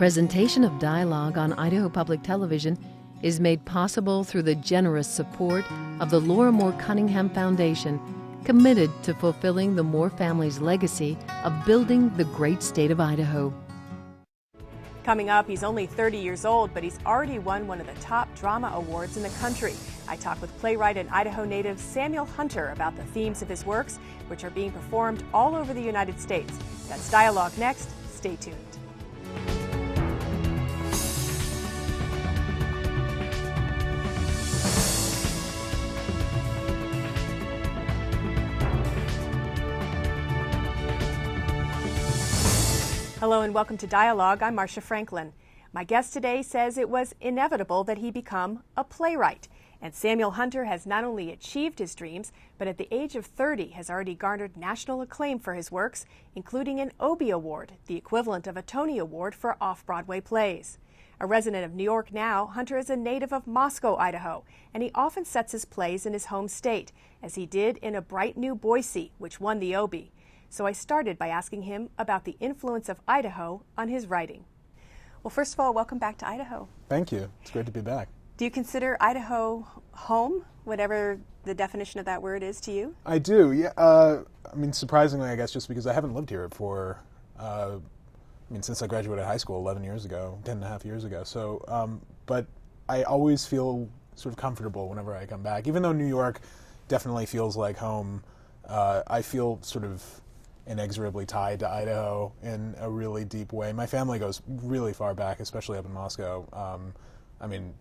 Presentation of dialogue on Idaho Public Television is made possible through the generous support of the Laura Moore Cunningham Foundation, committed to fulfilling the Moore family's legacy of building the great state of Idaho. Coming up, he's only 30 years old, but he's already won one of the top drama awards in the country. I talk with playwright and Idaho native Samuel Hunter about the themes of his works, which are being performed all over the United States. That's dialogue next. Stay tuned. Hello and welcome to Dialogue. I'm Marcia Franklin. My guest today says it was inevitable that he become a playwright. And Samuel Hunter has not only achieved his dreams, but at the age of 30 has already garnered national acclaim for his works, including an Obie Award, the equivalent of a Tony Award for off-Broadway plays. A resident of New York now, Hunter is a native of Moscow, Idaho, and he often sets his plays in his home state, as he did in a Bright New Boise, which won the Obie. So I started by asking him about the influence of Idaho on his writing. Well, first of all, welcome back to Idaho. Thank you. It's great to be back. Do you consider Idaho home, whatever the definition of that word is to you? I do, yeah. I mean, surprisingly, I guess, just because I haven't lived here for, since I graduated high school 10 and a half years ago. So, but I always feel sort of comfortable whenever I come back. Even though New York definitely feels like home, I feel sort of inexorably tied to Idaho in a really deep way. My family goes really far back, especially up in Moscow.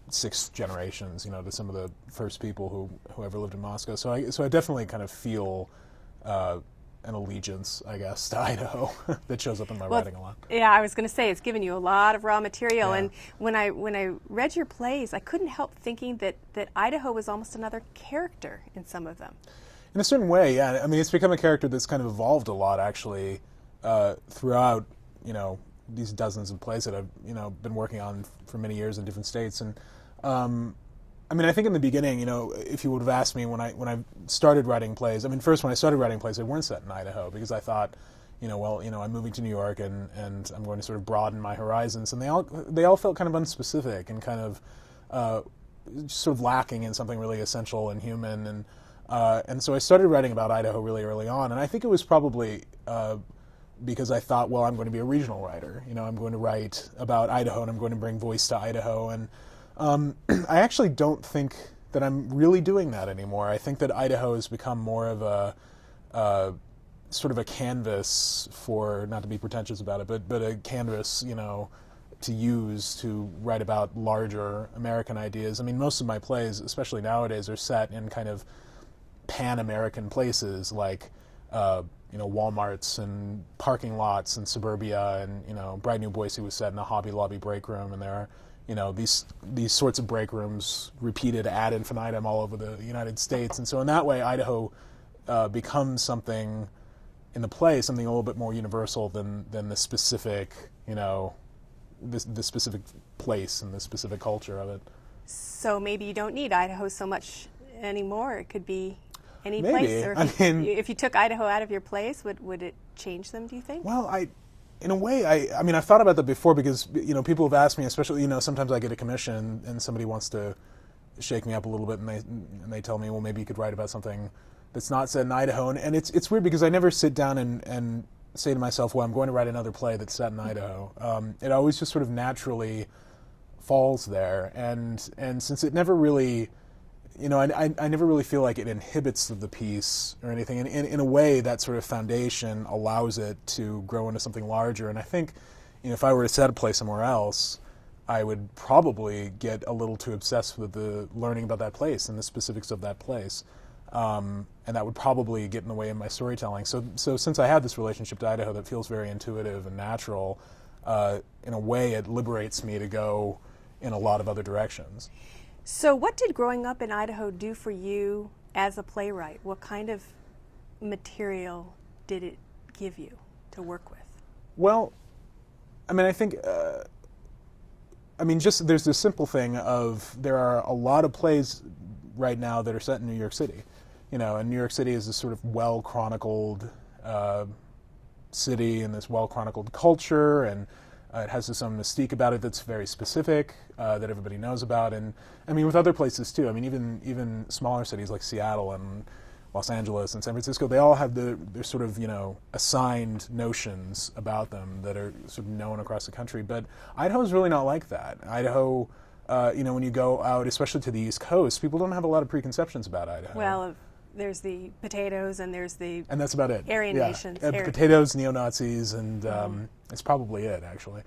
6 generations, to some of the first people who ever lived in Moscow. So I definitely kind of feel an allegiance, I guess, to Idaho that shows up in my writing a lot. Yeah, I was going to say it's given you a lot of raw material. Yeah. And when I read your plays, I couldn't help thinking that Idaho was almost another character in some of them. In a certain way, yeah. I mean, it's become a character that's kind of evolved a lot, actually, throughout, these dozens of plays that I've, been working on for many years in different states. And, I think in the beginning, if you would have asked me when I started writing plays, first when I started writing plays, they weren't set in Idaho, because I thought, I'm moving to New York and I'm going to sort of broaden my horizons. And they all felt kind of unspecific and kind of sort of lacking in something really essential and human. And so I started writing about Idaho really early on, and I think it was probably because I thought, well, I'm going to be a regional writer. I'm going to write about Idaho, and I'm going to bring voice to Idaho. And I actually don't think that I'm really doing that anymore. I think that Idaho has become more of a sort of a canvas for, not to be pretentious about it, but a canvas, to use to write about larger American ideas. Most of my plays, especially nowadays, are set in kind of pan-American places like Walmarts and parking lots and suburbia, and Bright New Boise was set in a Hobby Lobby break room, and there are these sorts of break rooms repeated ad infinitum all over the United States. And so in that way, Idaho becomes something in the play, something a little bit more universal than the specific the specific place and the specific culture of it. So maybe you don't need Idaho so much anymore. It could be any Maybe. place, or if you took Idaho out of your plays, would it change them, do you think? Well, in a way, I've thought about that before, because people have asked me, especially sometimes I get a commission and somebody wants to shake me up a little bit, and they tell me, well, maybe you could write about something that's not set in Idaho, and it's weird because I never sit down and say to myself, well, I'm going to write another play that's set in Idaho. It always just sort of naturally falls there, and since it never really. I never really feel like it inhibits the piece or anything. And in a way, that sort of foundation allows it to grow into something larger. And I think, if I were to set a play somewhere else, I would probably get a little too obsessed with the learning about that place and the specifics of that place. And that would probably get in the way of my storytelling. So since I have this relationship to Idaho that feels very intuitive and natural, in a way, it liberates me to go in a lot of other directions. So what did growing up in Idaho do for you as a playwright? What kind of material did it give you to work with? Well, I think, just there's this simple thing of there are a lot of plays right now that are set in New York City. And New York City is this sort of well-chronicled city and this well-chronicled culture, and It has this own mystique about it that's very specific, that everybody knows about. And I mean, with other places too. I mean, even smaller cities like Seattle and Los Angeles and San Francisco, they all have their sort of, assigned notions about them that are sort of known across the country. But Idaho is really not like that. Idaho, when you go out, especially to the East Coast, people don't have a lot of preconceptions about Idaho. Well, there's the potatoes and there's the... And that's about it. Aryan nations. Potatoes, neo-Nazis, and it's probably it, actually.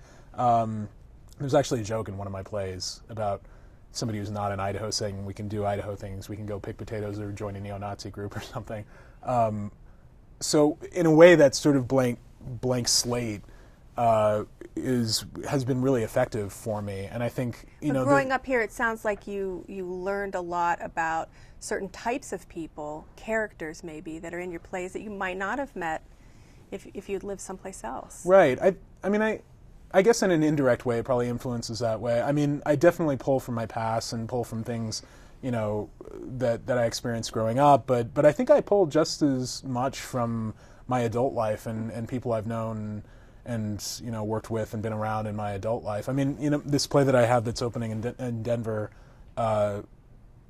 There's actually a joke in one of my plays about somebody who's not in Idaho saying we can do Idaho things, we can go pick potatoes or join a neo-Nazi group or something. So in a way, that sort of blank slate has been really effective for me, and I think But growing up here, it sounds like you learned a lot about certain types of people, characters maybe that are in your plays that you might not have met if you'd lived someplace else. Right. I guess in an indirect way, it probably influences that way. I mean, I definitely pull from my past and pull from things, that I experienced growing up. But I think I pull just as much from my adult life and people I've known and worked with and been around in my adult life. I mean, this play that I have that's opening in Denver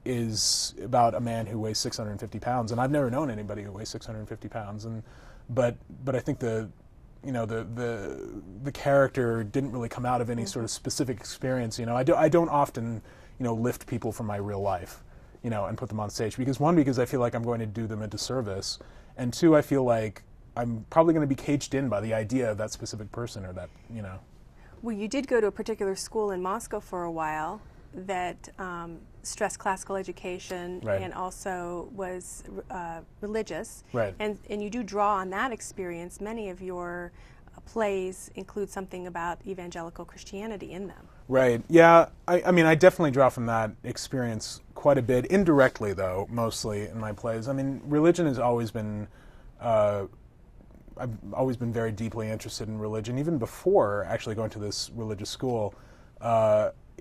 is about a man who weighs 650 pounds, and I've never known anybody who weighs 650 pounds. But I think the character didn't really come out of any sort of specific experience. I don't often lift people from my real life, and put them on stage because I feel like I'm going to do them a disservice, and two, I feel like I'm probably going to be caged in by the idea of that specific person or that. Well, you did go to a particular school in Moscow for a while that stressed classical education, right, and also was religious. Right. And you do draw on that experience. Many of your plays include something about evangelical Christianity in them. Right. Yeah. I mean, I definitely draw from that experience quite a bit, indirectly though, mostly in my plays. I mean, religion has always been. I've always been very deeply interested in religion, even before actually going to this religious school.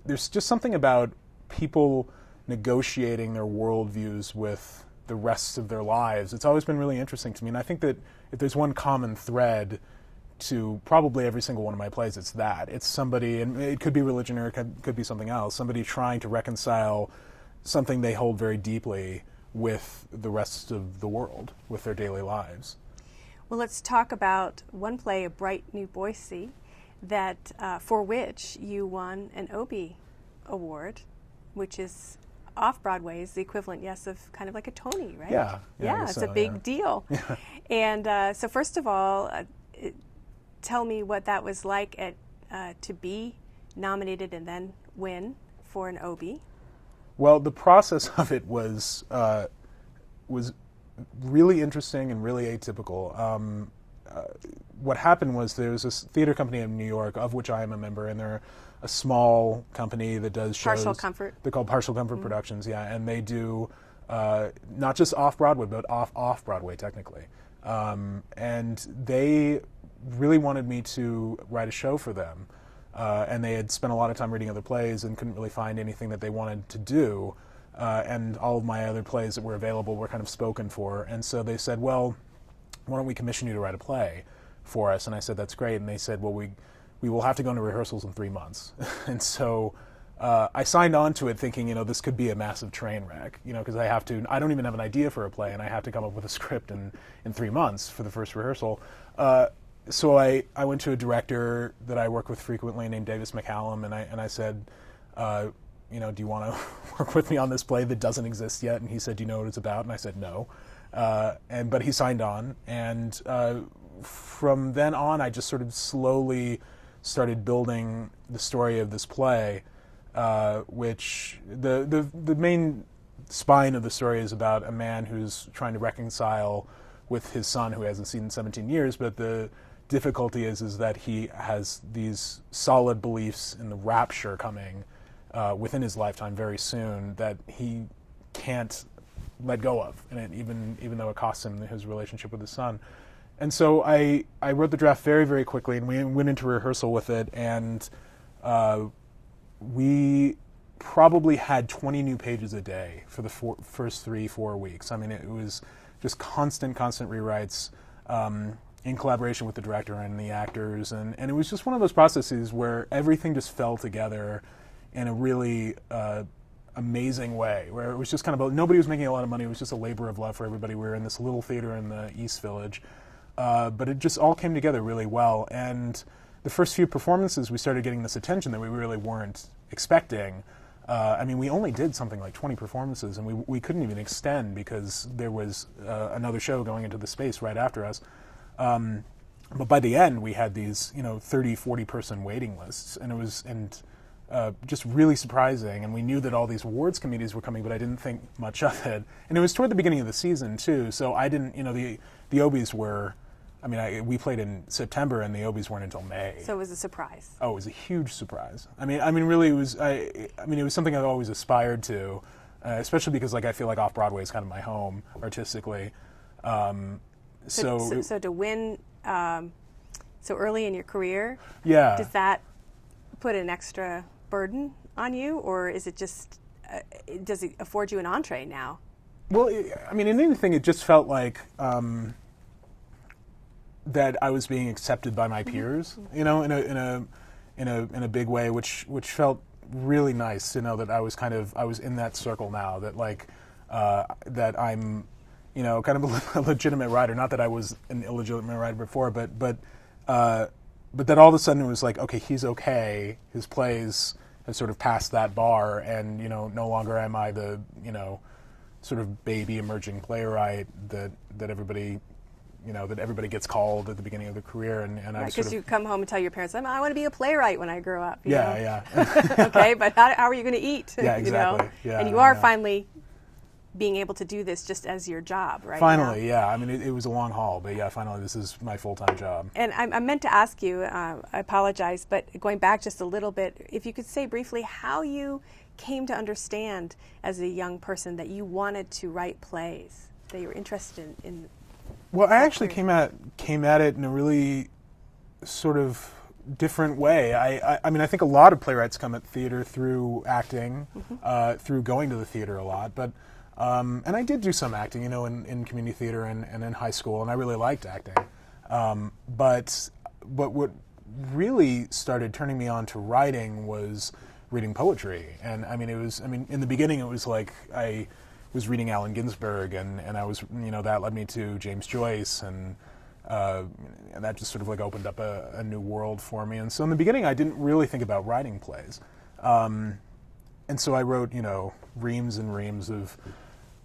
There's just something about people negotiating their worldviews with the rest of their lives. It's always been really interesting to me, and I think that if there's one common thread to probably every single one of my plays, it's that. It's somebody, and it could be religion or it could be something else, somebody trying to reconcile something they hold very deeply with the rest of the world, with their daily lives. Well, let's talk about one play, A Bright New Boise, that for which you won an Obie Award, which is off-Broadway, is the equivalent, yes, of kind of like a Tony, right? Yeah, it's a big deal. Yeah. And so first of all, tell me what that was like to be nominated and then win for an Obie. Well, the process of it was really interesting and really atypical. What happened was there was this theater company in New York, of which I am a member, and they're a small company that does shows. Partial Comfort. They're called Partial Comfort Productions, yeah, and they do not just off-Broadway, but off-Broadway, technically. And they really wanted me to write a show for them. And they had spent a lot of time reading other plays and couldn't really find anything that they wanted to do. And all of my other plays that were available were kind of spoken for. And so they said, well, why don't we commission you to write a play for us? And I said, that's great. And they said, well, we will have to go into rehearsals in 3 months. And so I signed on to it thinking, this could be a massive train wreck, because I don't even have an idea for a play, and I have to come up with a script in 3 months for the first rehearsal. So I went to a director that I work with frequently named Davis McCallum, and I said, do you want to work with me on this play that doesn't exist yet? And he said, do you know what it's about? And I said, no. But he signed on, and from then on, I just sort of slowly started building the story of this play, which the main spine of the story is about a man who's trying to reconcile with his son who he hasn't seen in 17 years, but the difficulty is that he has these solid beliefs in the rapture coming within his lifetime very soon that he can't let go of, and even though it costs him his relationship with his son. And so I wrote the draft very, very quickly, and we went into rehearsal with it, and we probably had 20 new pages a day for the first 3-4 weeks. I mean, it was just constant rewrites. in collaboration with the director and the actors, and it was just one of those processes where everything just fell together in a really amazing way, where it was just kind of nobody was making a lot of money. It was just a labor of love for everybody. We were in this little theater in the East Village, but it just all came together really well. And the first few performances, we started getting this attention that we really weren't expecting. I mean, we only did something like 20 performances, and we couldn't even extend because there was another show going into the space right after us. But by the end, we had these, 30, 40-person waiting lists, and it was just really surprising. And we knew that all these awards committees were coming, but I didn't think much of it. And it was toward the beginning of the season too, so I didn't. The Obies were. I mean, we played in September, and the Obies weren't until May. So it was a surprise. Oh, it was a huge surprise. I mean, really, it was. It was something I've always aspired to, especially because, I feel like off Broadway is kind of my home artistically. So to win so early in your career, yeah, does that put an extra burden on you, or is it just does it afford you an entree now? Well, in anything, it just felt like. That I was being accepted by my peers, in a big way, which felt really nice to know that I was in that circle now, that that I'm, kind of a legitimate writer. Not that I was an illegitimate writer before, but that all of a sudden it was like, okay, he's okay. His plays have sort of passed that bar, and no longer am I the sort of baby emerging playwright that everybody. That everybody gets called at the beginning of their career, and I because you come home and tell your parents, I want to be a playwright when I grow up. Yeah. Okay, but how are you going to eat? Yeah, exactly. Yeah, and you are finally being able to do this just as your job, right? Finally, now. yeah. I mean, it was a long haul, but yeah, finally, this is my full-time job. And I meant to ask you, I apologize, but going back just a little bit, if you could say briefly how you came to understand as a young person that you wanted to write plays, that you were interested in. Well, I actually came at it in a really sort of different way. I mean, I think a lot of playwrights come at theater through acting, through going to the theater a lot. But and I did do some acting, in community theater and in high school, and I really liked acting. But what really started turning me on to writing was reading poetry. And in the beginning, it was like I was reading Allen Ginsberg, and I was, that led me to James Joyce, and that just sort of opened up a new world for me. And so in the beginning, I didn't really think about writing plays. And so I wrote, reams and reams of,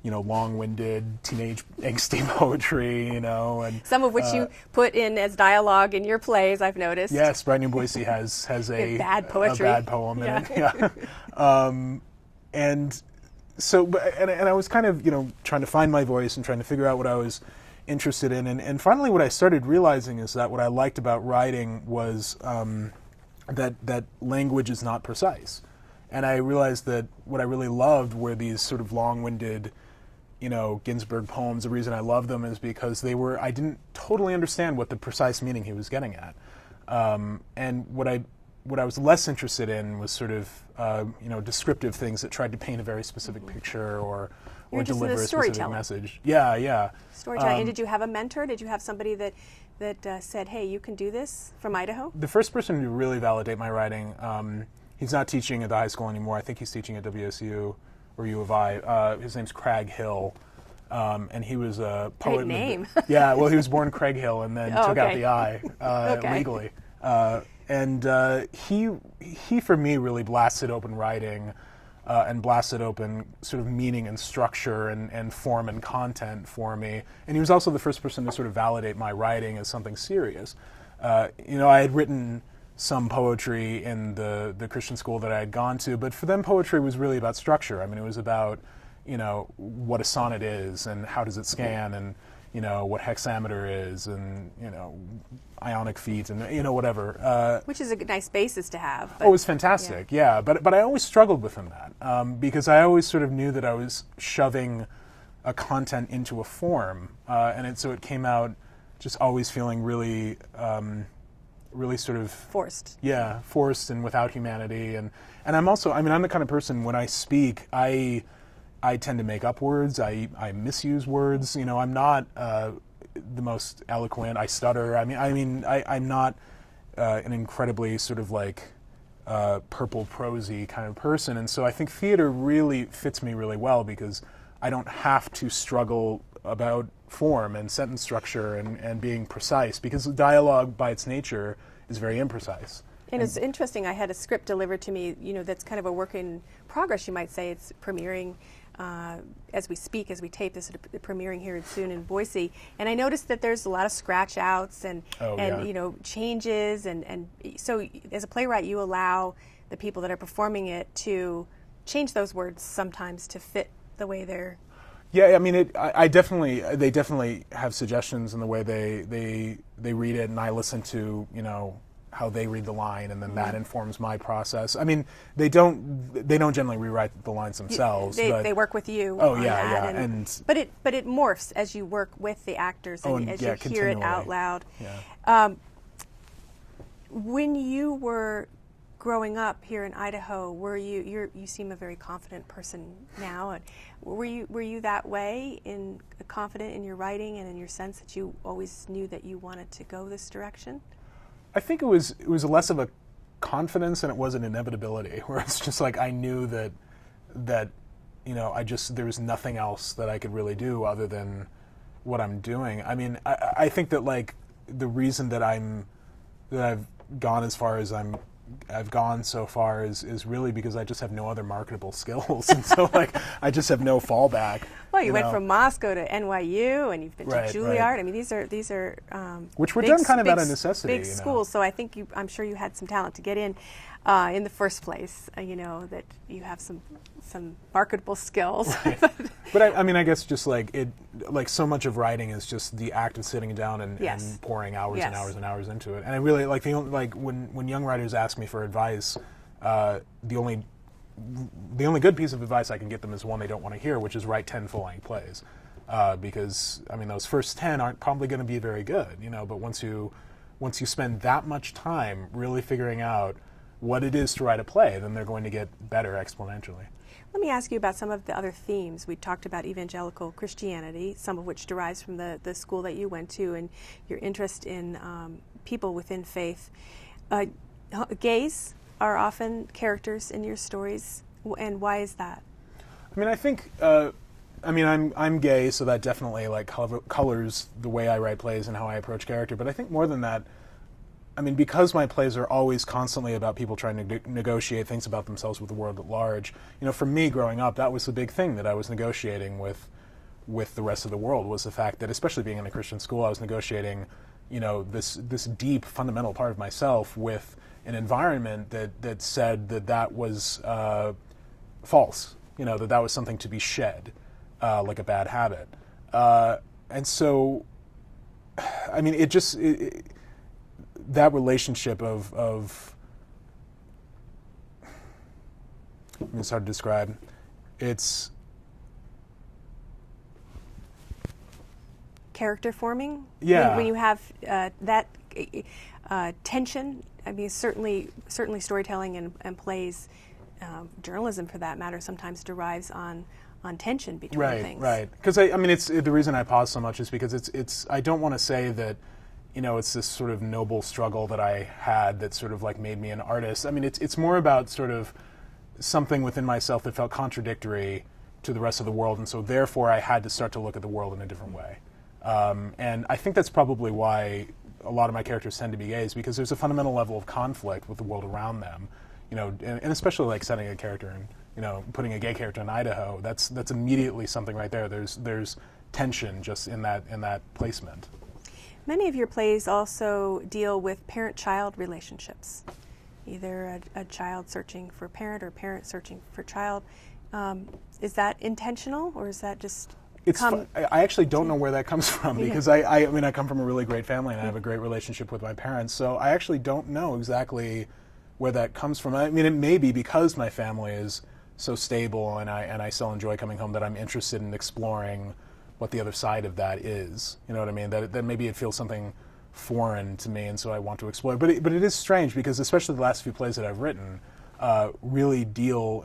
long-winded teenage angsty poetry, and some of which you put in as dialogue in your plays, I've noticed. Yes, Bright New Boise has a bad poetry, a bad poem in it. Yeah. And so, and I was kind of, trying to find my voice and trying to figure out what I was interested in. And finally what I started realizing is that what I liked about writing was that language is not precise. And I realized that what I really loved were these sort of long-winded, Ginsberg poems. The reason I loved them is because I didn't totally understand what the precise meaning he was getting at. And what I was less interested in was sort of, descriptive things that tried to paint a very specific picture or deliver a specific message. Yeah. Storytelling. And did you have a mentor? Did you have somebody that said, hey, you can do this from Idaho? The first person to really validate my writing, he's not teaching at the high school anymore. I think he's teaching at WSU or U of I. His name's Craig Hill. And he was a poet. Great name. Yeah, well, he was born Craig Hill and then took out the I legally. And he for me really blasted open writing and blasted open sort of meaning and structure and form and content for me. And he was also the first person to sort of validate my writing as something serious. I had written some poetry in the Christian school that I had gone to, but for them poetry was really about structure. I mean, it was about, what a sonnet is and how does it scan and, what hexameter is and, ionic feet and, whatever. Which is a nice basis to have. But, it was fantastic, yeah. But I always struggled within that because I always sort of knew that I was shoving a content into a form. So it came out just always feeling really sort of forced. Yeah, forced and without humanity. And I'm also, I'm the kind of person, when I speak, I tend to make up words. I misuse words. I'm not the most eloquent. I stutter. I'm not an incredibly sort of like purple prosy kind of person, and so I think theater really fits me really well because I don't have to struggle about form and sentence structure and being precise, because dialogue by its nature is very imprecise. And it's interesting, I had a script delivered to me, that's kind of a work in progress, you might say. It's premiering as we speak, as we tape this, premiering here soon in Boise. And I noticed that there's a lot of scratch outs and changes. And so as a playwright, you allow the people that are performing it to change those words sometimes to fit the way they're... Yeah, I mean, they definitely have suggestions in the way they read it, and I listen to, how they read the line, and then that informs my process. I mean, they don't generally rewrite the lines themselves. They work with you. Oh, on yeah, that, but it morphs as you work with the actors and as you hear it out loud. Yeah. When you were growing up here in Idaho, you seem a very confident person now, and were you that way, confident in your writing and in your sense that you always knew that you wanted to go this direction? I think it was less of a confidence than it was an inevitability, where it's just like I knew that there was nothing else that I could really do other than what I'm doing. I mean, I think that like the reason that I've gone as far as I've gone so far is really because I just have no other marketable skills, and so like I just have no fallback. Well, you went from Moscow to NYU, and you've been to Juilliard. Right. I mean, these are which were done kind of out of necessity. Big schools, so I think I'm sure you had some talent to get in the first place. That you have some marketable skills. Right. But I guess just like so much of writing is just the act of sitting down and pouring hours and hours and hours into it. And I really like when young writers ask me for advice, the only good piece of advice I can get them is one they don't want to hear, which is write 10 full-length plays, because I mean those first 10 aren't probably going to be very good, but once you spend that much time really figuring out what it is to write a play, then they're going to get better exponentially. Let me ask you about some of the other themes. We talked about evangelical Christianity, some of which derives from the school that you went to, and your interest in people within faith. Gays are often characters in your stories, and why is that? I mean, I think, I'm gay, so that definitely like colors the way I write plays and how I approach character. But I think more than that, I mean, because my plays are always constantly about people trying to negotiate things about themselves with the world at large, for me growing up, that was the big thing that I was negotiating with the rest of the world, was the fact that, especially being in a Christian school, I was negotiating, this deep fundamental part of myself with an environment that said that was false, that was something to be shed, like a bad habit. And so, I mean, that relationship of it's hard to describe. It's character forming. Yeah. When you have that tension. I mean, certainly storytelling and plays, journalism for that matter, sometimes derives on tension between things. Right. Because it's the reason I pause so much is because it's I don't want to say that. It's this sort of noble struggle that I had that sort of like made me an artist. I mean, it's more about sort of something within myself that felt contradictory to the rest of the world, and so therefore I had to start to look at the world in a different way. And I think that's probably why a lot of my characters tend to be gays, because there's a fundamental level of conflict with the world around them, and especially like setting a character and putting a gay character in Idaho. That's immediately something right there. There's tension just in that placement. Many of your plays also deal with parent-child relationships, either a child searching for a parent or a parent searching for a child. Is that intentional, or is that just I actually don't know where that comes from, because I come from a really great family and I have a great relationship with my parents, so I actually don't know exactly where that comes from. I mean, it may be because my family is so stable and I still enjoy coming home that I'm interested in exploring what the other side of that is. You know what I mean? That maybe it feels something foreign to me, and so I want to explore. But it is strange, because especially the last few plays that I've written really deal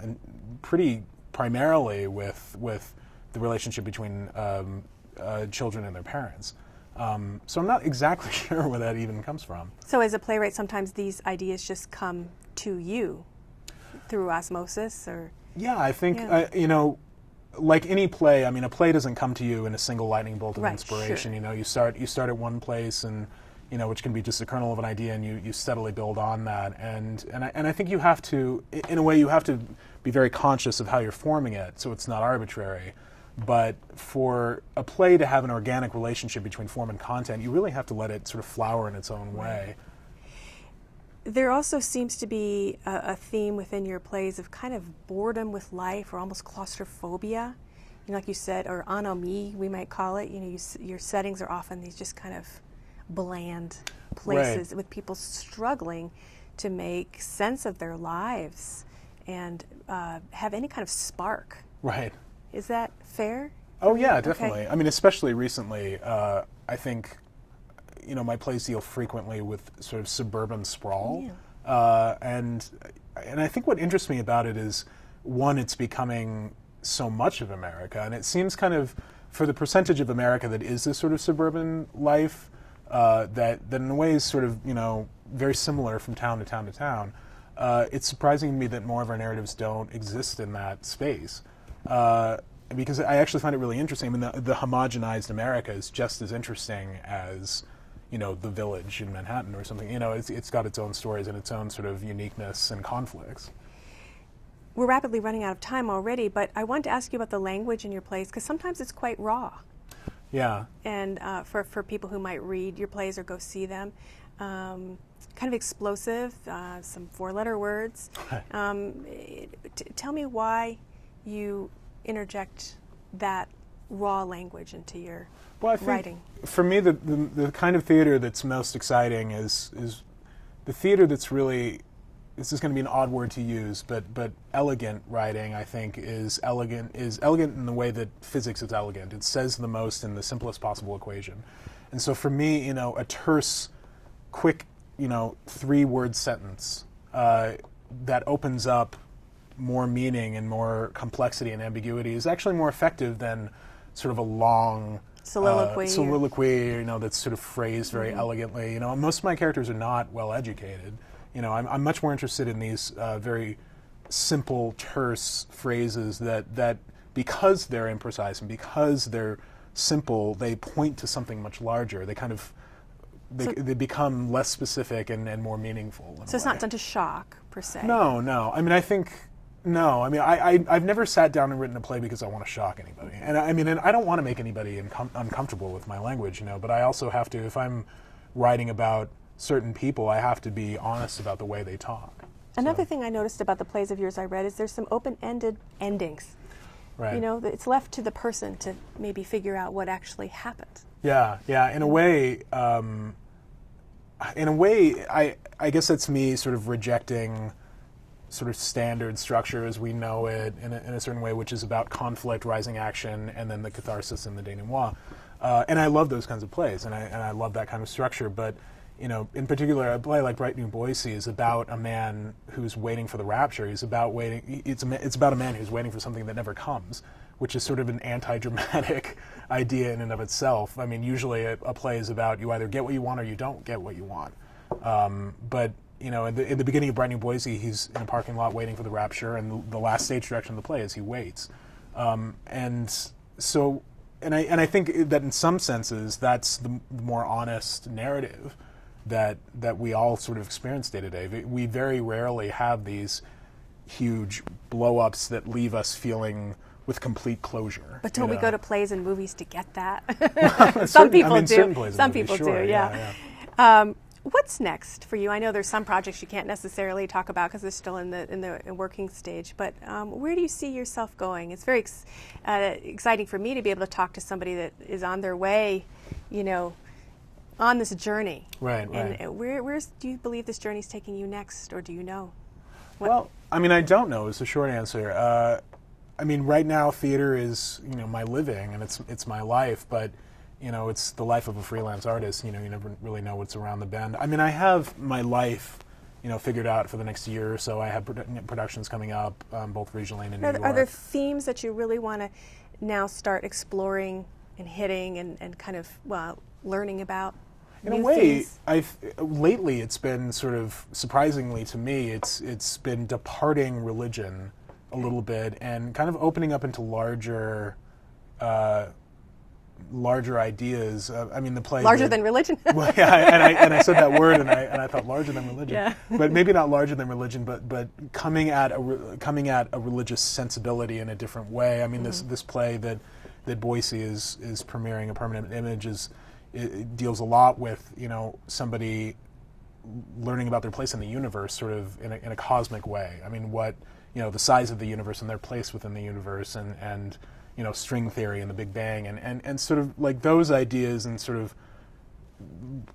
pretty primarily with the relationship between children and their parents. So I'm not exactly sure where that even comes from. So as a playwright, sometimes these ideas just come to you through osmosis, or? Yeah, I think, like any play, I mean, a play doesn't come to you in a single lightning bolt of inspiration. Sure. You start at one place, and which can be just a kernel of an idea, and you steadily build on that. And I think you have to, in a way, you have to be very conscious of how you're forming it, so it's not arbitrary. But for a play to have an organic relationship between form and content, you really have to let it sort of flower in its own way. There also seems to be a theme within your plays of kind of boredom with life, or almost claustrophobia. Like you said, or ennui, we might call it. Your settings are often these just kind of bland places with people struggling to make sense of their lives and have any kind of spark. Right. Is that fair? Oh yeah, definitely. Okay. I mean, especially recently, I think, my plays deal frequently with sort of suburban sprawl, and I think what interests me about it is, one, it's becoming so much of America, and it seems kind of, for the percentage of America that is this sort of suburban life, that in a way is sort of very similar from town to town to town. It's surprising to me that more of our narratives don't exist in that space. Because I actually find it really interesting. I mean, the homogenized America is just as interesting as, the village in Manhattan or something. It's got its own stories and its own sort of uniqueness and conflicts. We're rapidly running out of time already, but I wanted to ask you about the language in your plays, because sometimes it's quite raw. Yeah. And for people who might read your plays or go see them, kind of explosive, some four-letter words. Tell me why you interject that raw language into your writing. For me, the kind of theater that's most exciting is the theater that's really, this is going to be an odd word to use, but elegant writing, I think, is elegant in the way that physics is elegant. It says the most in the simplest possible equation. And so for me, a terse, quick, 3-word sentence that opens up more meaning and more complexity and ambiguity is actually more effective than sort of a long soliloquy, that's sort of phrased very elegantly. Most of my characters are not well educated. I'm much more interested in these very simple, terse phrases that because they're imprecise and because they're simple, they point to something much larger. They kind of they become less specific and more meaningful. So it's not done to shock per se. No. I mean, I've never sat down and written a play because I want to shock anybody. And I don't want to make anybody uncomfortable with my language, but I also have to, if I'm writing about certain people, I have to be honest about the way they talk. Another thing I noticed about the plays of yours I read is there's some open-ended endings. Right. It's left to the person to maybe figure out what actually happened. Yeah. In a way, I guess that's me sort of rejecting sort of standard structure as we know it in a certain way, which is about conflict, rising action, and then the catharsis and the denouement. And I love those kinds of plays, and I love that kind of structure. But in particular, a play like Bright New Boise is about a man who's waiting for the rapture. It's about a man who's waiting for something that never comes, which is sort of an anti-dramatic idea in and of itself. I mean, usually a play is about you either get what you want or you don't get what you want. But in the beginning of Bright New Boise, he's in a parking lot waiting for the rapture, and the last stage direction of the play is he waits. And I think that in some senses, that's the more honest narrative that we all sort of experience day to day. We very rarely have these huge blow-ups that leave us feeling with complete closure. But don't we go to plays and movies to get that? Some people do. Some people do, yeah. What's next for you? I know there's some projects you can't necessarily talk about because they're still in the working stage, but where do you see yourself going? It's very exciting for me to be able to talk to somebody that is on their way, on this journey. Right. And where do you believe this journey is taking you next, or do you know? Well, I don't know is the short answer. Right now theater is, my living and it's my life, but it's the life of a freelance artist. You never really know what's around the bend. I have my life, figured out for the next year or so. I have productions coming up, both regionally and in New York. Are there themes that you really want to now start exploring and hitting and kind of, learning about In a new way, things? lately it's been sort of surprisingly to me. It's been departing religion a little bit and kind of opening up into larger ideas. I mean, the play Larger than religion. Well, yeah, and I said that word, and I thought larger than religion. Yeah. But maybe not larger than religion, but coming at a religious sensibility in a different way. I mean, this play that Boise is premiering, A Permanent Image, it deals a lot with somebody learning about their place in the universe, sort of in a cosmic way. I mean, the size of the universe and their place within the universe, and string theory and the Big Bang, and sort of like those ideas, and sort of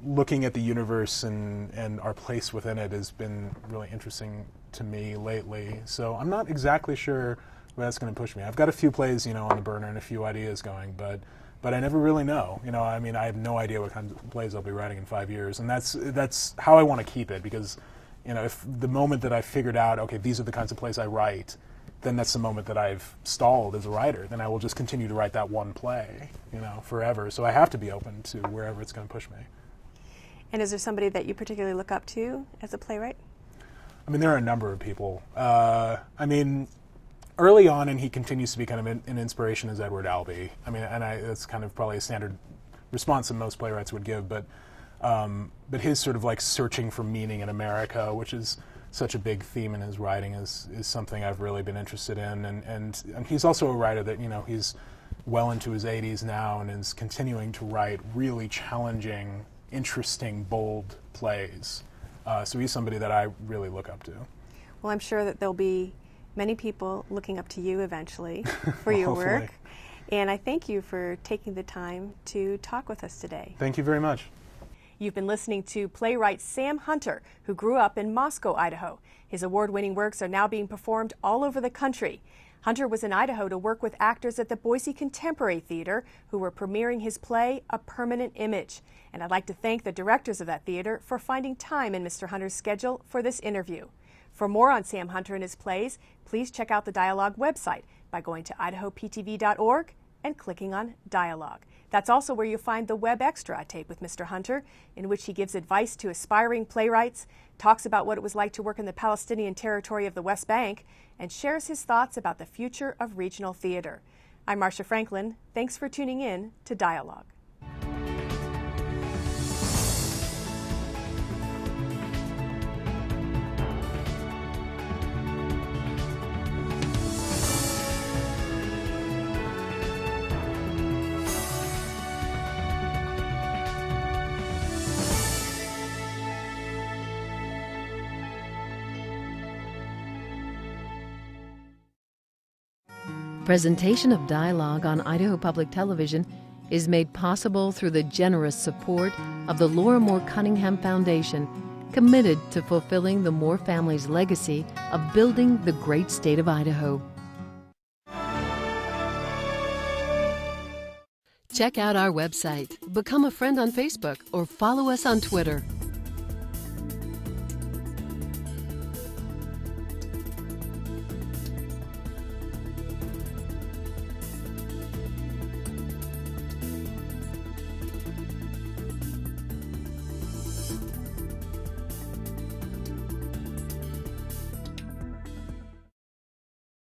looking at the universe and our place within it has been really interesting to me lately. So I'm not exactly sure where that's going to push me. I've got a few plays, on the burner and a few ideas going, but I never really know. I mean, I have no idea what kinds of plays I'll be writing in 5 years, and that's how I want to keep it, because if the moment that I figured out, okay, these are the kinds of plays I write, then that's the moment that I've stalled as a writer. Then I will just continue to write that one play, forever. So I have to be open to wherever it's going to push me. And is there somebody that you particularly look up to as a playwright? I mean, there are a number of people. I mean, early on, and he continues to be kind of an inspiration, is Edward Albee. I mean, and that's kind of probably a standard response that most playwrights would give, but his sort of like searching for meaning in America, which is such a big theme in his writing, is something I've really been interested in. And he's also a writer that, he's well into his 80s now and is continuing to write really challenging, interesting, bold plays. So he's somebody that I really look up to. Well, I'm sure that there'll be many people looking up to you eventually for your work. And I thank you for taking the time to talk with us today. Thank you very much. You've been listening to playwright Sam Hunter, who grew up in Moscow, Idaho. His award-winning works are now being performed all over the country. Hunter was in Idaho to work with actors at the Boise Contemporary Theater who were premiering his play, A Permanent Image. And I'd like to thank the directors of that theater for finding time in Mr. Hunter's schedule for this interview. For more on Sam Hunter and his plays, please check out the Dialogue website by going to idahoptv.org and clicking on Dialogue. That's also where you'll find the Web Extra tape with Mr. Hunter, in which he gives advice to aspiring playwrights, talks about what it was like to work in the Palestinian territory of the West Bank, and shares his thoughts about the future of regional theater. I'm Marcia Franklin. Thanks for tuning in to Dialogue. Presentation of Dialogue on Idaho Public Television is made possible through the generous support of the Laura Moore Cunningham Foundation, committed to fulfilling the Moore family's legacy of building the great state of Idaho. Check out our website, become a friend on Facebook, or follow us on Twitter.